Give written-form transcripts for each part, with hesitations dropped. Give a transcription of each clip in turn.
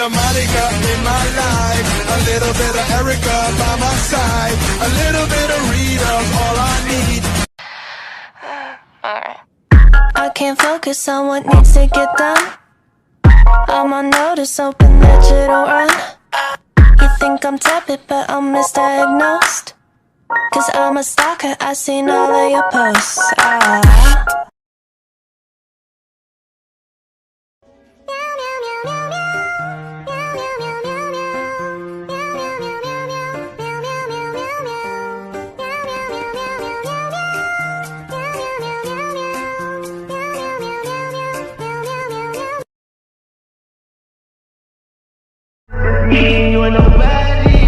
of Monica in my life, a little bit of Erica by my side, a little bit of Rita, all I need. I can't focus on what needs to get done. I'm on notice, open that you don't run. You think I'm tepid, but I'm misdiagnosed. Cause I'm a stalker, I seen all of your posts. You ain't nobody.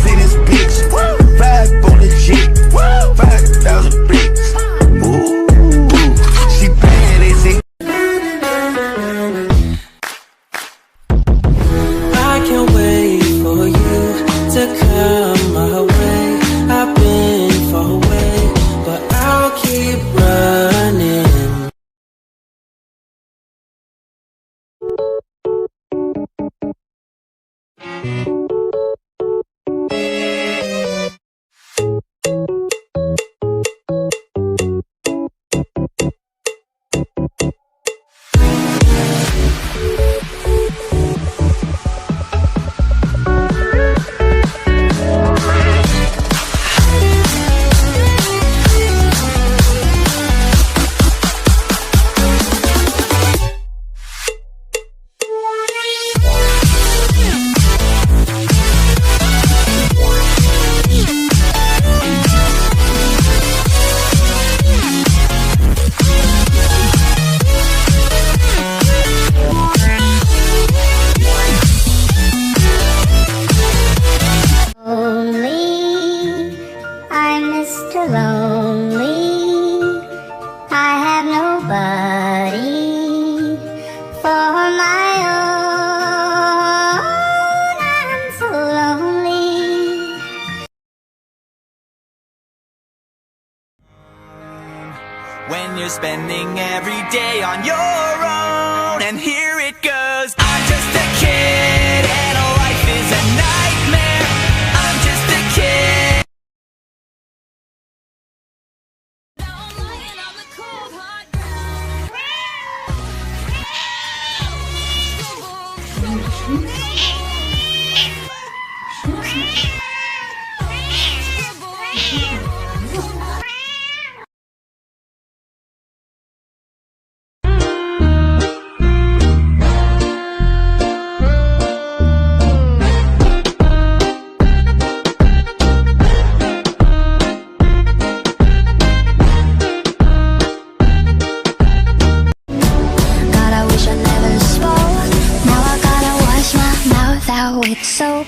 See this bitch, 5 on the Jeep, 5,000 bricks. Ooh, she bad as it. I can't wait for you to come my way. I've been far away, but I'll keep running. When you're spending every day on your own, and here it goes. I'm just a kid and life is a nightmare. I'm just a kid. Now I'm lying on the cold hard With soap.